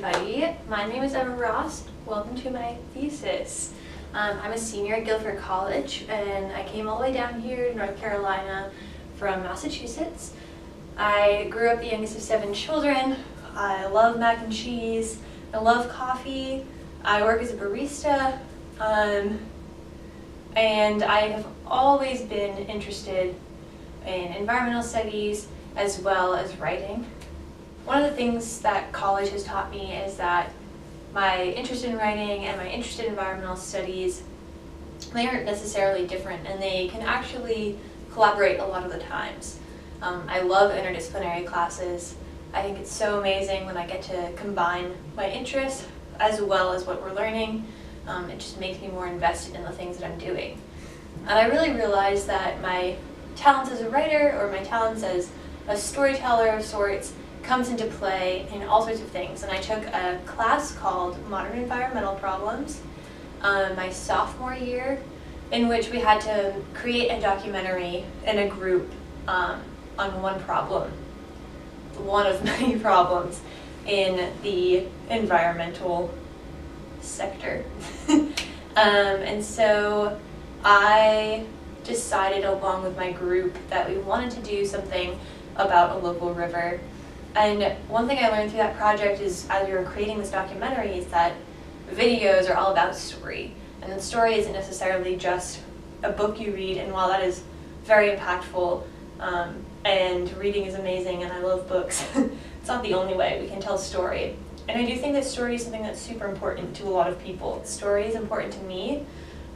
everybody. My name is Emma Ross. Welcome to my thesis. I'm a senior at Guilford College, and I came all the way down here to North Carolina from Massachusetts. I grew up the youngest of 7 children. I love mac and cheese. I love coffee. I work as a barista. And I have always been interested in environmental studies as well as writing. One of the things that college has taught me is that my interest in writing and my interest in environmental studies, they aren't necessarily different, and they can actually collaborate a lot of the times. I love interdisciplinary classes. I think it's so amazing when I get to combine my interests as well as what we're learning. It just makes me more invested in the things that I'm doing. And I really realized that my talents as a writer, or my talents as a storyteller of sorts, comes into play in all sorts of things. And I took a class called Modern Environmental Problems my sophomore year, in which we had to create a documentary in a group on one problem, one of many problems in the environmental sector. And so I decided, along with my group, that we wanted to do something about a local river. And one thing I learned through that project is, as we were creating this documentary, is that videos are all about story. And the story isn't necessarily just a book you read, and while that is very impactful, and reading is amazing and I love books, it's not the only way we can tell a story. And I do think that story is something that's super important to a lot of people. Story is important to me.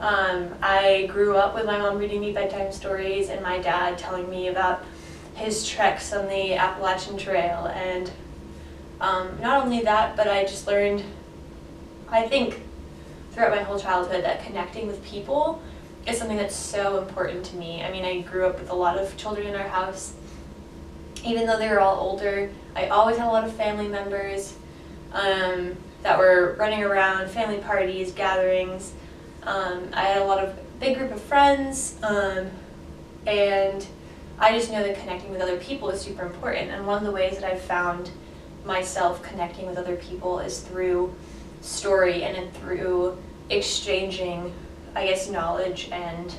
I grew up with my mom reading me bedtime stories and my dad telling me about his treks on the Appalachian Trail, and not only that, but I just learned, I think, throughout my whole childhood, that connecting with people is something that's so important to me. I mean, I grew up with a lot of children in our house. Even though they were all older, I always had a lot of family members that were running around, family parties, gatherings. I had a lot of big group of friends, and I just know that connecting with other people is super important. And one of the ways that I've found myself connecting with other people is through story and through exchanging, I guess, knowledge and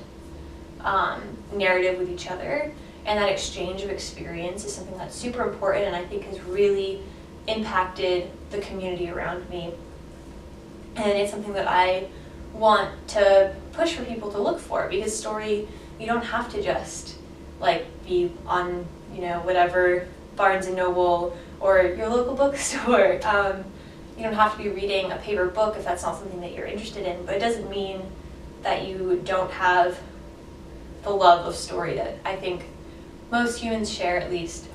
narrative with each other. And that exchange of experience is something that's super important, and I think has really impacted the community around me. And it's something that I want to push for people to look for, because story, you don't have to just be on, whatever Barnes and Noble or your local bookstore. You don't have to be reading a paper book if that's not something that you're interested in, but it doesn't mean that you don't have the love of story that I think most humans share, at least.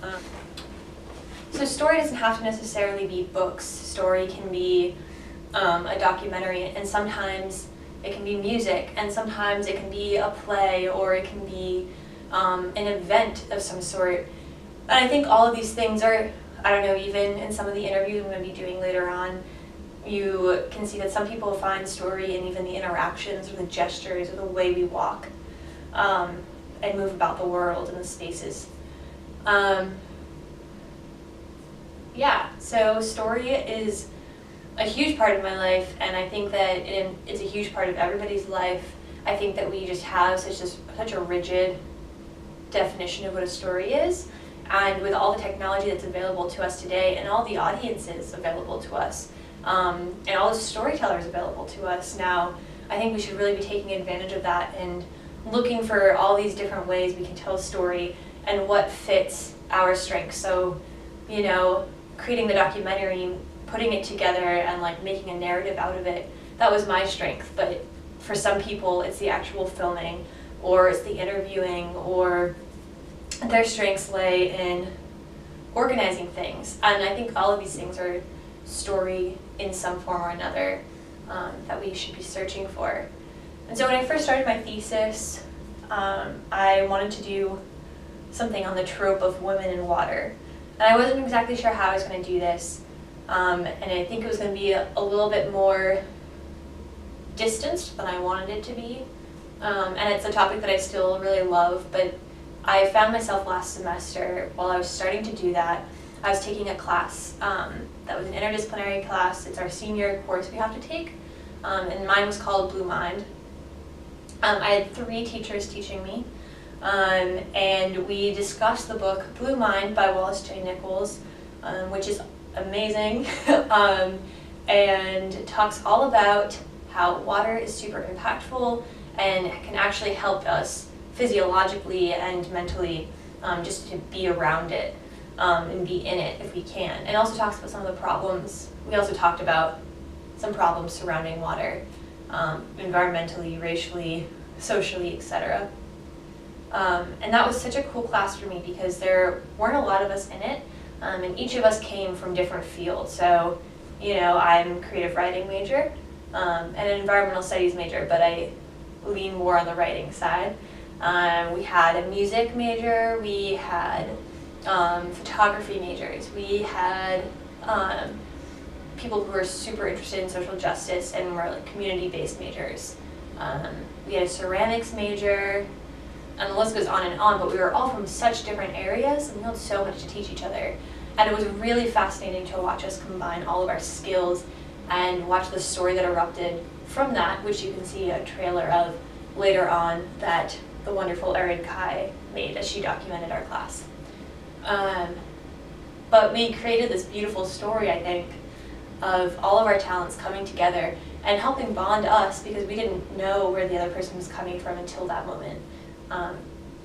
So story doesn't have to necessarily be books. Story can be a documentary, and sometimes it can be music, and sometimes it can be a play, or it can be an event of some sort. And I think all of these things are, I don't know, even in some of the interviews I'm going to be doing later on, you can see that some people find story in even the interactions or the gestures or the way we walk and move about the world and the spaces. Yeah, so story is a huge part of my life, and I think that it's a huge part of everybody's life. I think that we just have such a rigid definition of what a story is, and with all the technology that's available to us today, and all the audiences available to us, and all the storytellers available to us now, I think we should really be taking advantage of that and looking for all these different ways we can tell a story and what fits our strengths. So, creating the documentary, putting it together, and making a narrative out of it, that was my strength. But for some people, it's the actual filming, or it's the interviewing, or their strengths lay in organizing things. And I think all of these things are story in some form or another that we should be searching for. And so when I first started my thesis, I wanted to do something on the trope of women in water. And I wasn't exactly sure how I was going to do this. And I think it was going to be a little bit more distanced than I wanted it to be. And it's a topic that I still really love, but I found myself last semester, while I was starting to do that, I was taking a class that was an interdisciplinary class. It's our senior course we have to take, and mine was called Blue Mind. I had 3 teachers teaching me, and we discussed the book Blue Mind by Wallace J. Nichols, which is amazing, and talks all about how water is super impactful and can actually help us physiologically and mentally just to be around it and be in it if we can. And also talks about some of the problems. We also talked about some problems surrounding water, environmentally, racially, socially, etc. And that was such a cool class for me because there weren't a lot of us in it, and each of us came from different fields. So, you know, I'm a creative writing major and an environmental studies major, but I lean more on the writing side. We had a music major, we had photography majors, we had people who were super interested in social justice and were like community-based majors. We had a ceramics major, and the list goes on and on, but we were all from such different areas and we had so much to teach each other. And it was really fascinating to watch us combine all of our skills and watch the story that erupted from that, which you can see a trailer of later on that the wonderful Erin Kai made as she documented our class. But we created this beautiful story, I think, of all of our talents coming together and helping bond us because we didn't know where the other person was coming from until that moment.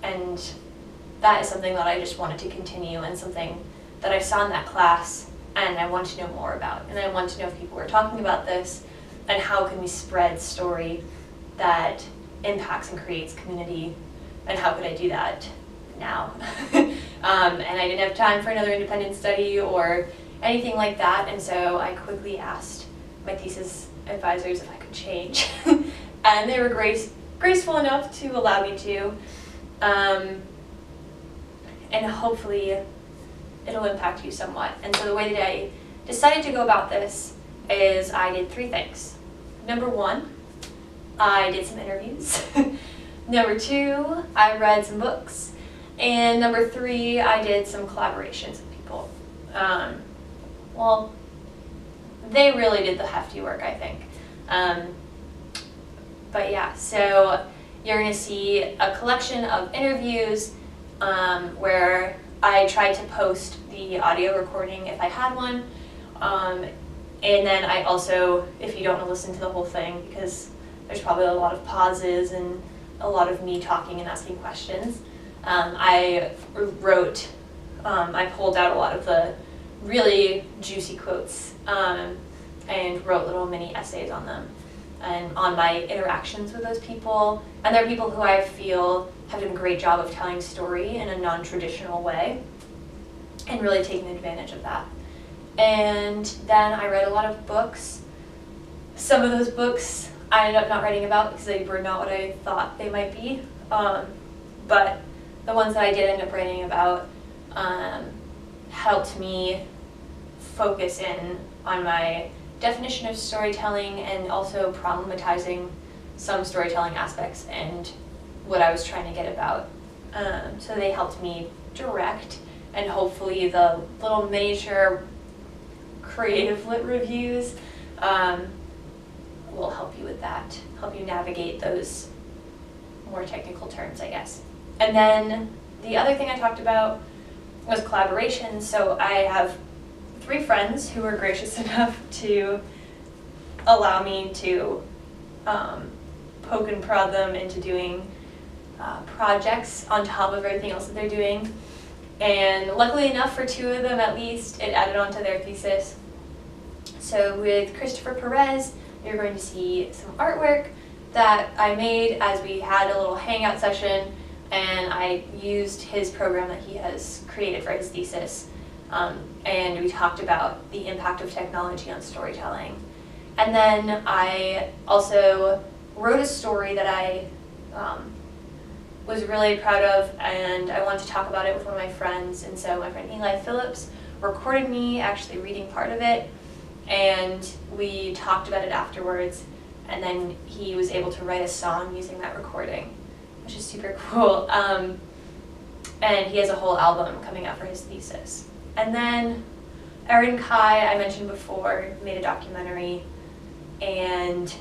And that is something that I just wanted to continue and something that I saw in that class and I wanted to know more about. And I wanted to know if people were talking about this and how can we spread story that impacts and creates community, and how could I do that now? And I didn't have time for another independent study or anything like that, and so I quickly asked my thesis advisors if I could change. And they were graceful enough to allow me to, and hopefully it'll impact you somewhat. And so the way that I decided to go about this is I did 3 things. Number 1, I did some interviews. Number 2, I read some books. And number 3, I did some collaborations with people. Well, they really did the hefty work, I think. But yeah, so you're going to see a collection of interviews where I tried to post the audio recording if I had one. And then I also, if you don't want to listen to the whole thing, because there's probably a lot of pauses and a lot of me talking and asking questions, I pulled out a lot of the really juicy quotes and wrote little mini essays on them and on my interactions with those people. And they're people who I feel have done a great job of telling story in a non-traditional way and really taking advantage of that. And then I read a lot of books. Some of those books I ended up not writing about because they were not what I thought they might be. But the ones that I did end up writing about helped me focus in on my definition of storytelling and also problematizing some storytelling aspects and what I was trying to get about. So they helped me direct, and hopefully the little miniature creative lit reviews will help you with that, help you navigate those more technical terms, I guess. And then the other thing I talked about was collaboration. So I have 3 friends who were gracious enough to allow me to poke and prod them into doing projects on top of everything else that they're doing. And luckily enough for 2 of them at least, it added on to their thesis. So with Christopher Perez, you're going to see some artwork that I made as we had a little hangout session, and I used his program that he has created for his thesis. And we talked about the impact of technology on storytelling. And then I also wrote a story that I was really proud of, and I wanted to talk about it with one of my friends. And so my friend Eli Phillips recorded me actually reading part of it, and we talked about it afterwards, and then he was able to write a song using that recording, which is super cool. And he has a whole album coming out for his thesis. And then Erin Kai, I mentioned before, made a documentary, and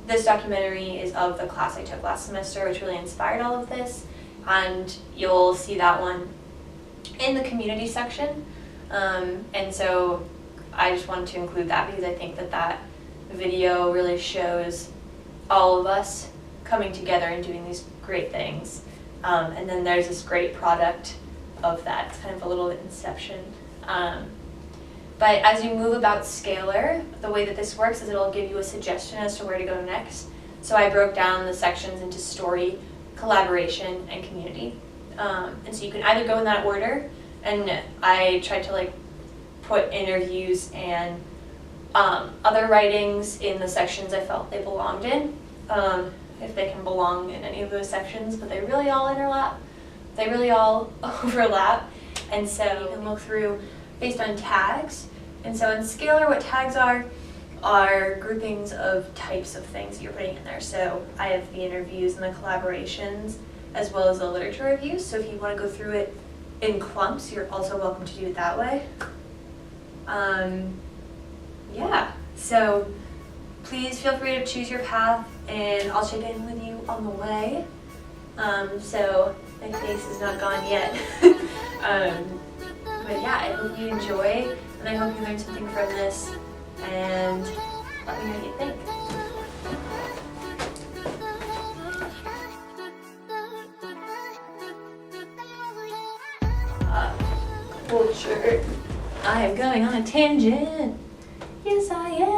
this documentary is of the class I took last semester, which really inspired all of this, and you'll see that one in the community section. And so I just wanted to include that because I think that that video really shows all of us coming together and doing these great things. And then there's this great product of that. It's kind of a little inception. But as you move about Scalar, the way that this works is it'll give you a suggestion as to where to go next. So I broke down the sections into story, collaboration, and community. And so you can either go in that order, and I tried to put interviews and other writings in the sections I felt they belonged in, if they can belong in any of those sections, but they really all overlap. And so you can look through based on tags. And so in Scalar, what tags are groupings of types of things that you're putting in there. So I have the interviews and the collaborations, as well as the literature reviews. So if you want to go through it in clumps, you're also welcome to do it that way. Yeah, so please feel free to choose your path, and I'll check in with you on the way. So my face is not gone yet. But yeah, I hope you enjoy, and I hope you learned something from this, and let me know what you think. Culture. I am going on a tangent. Yes, I am.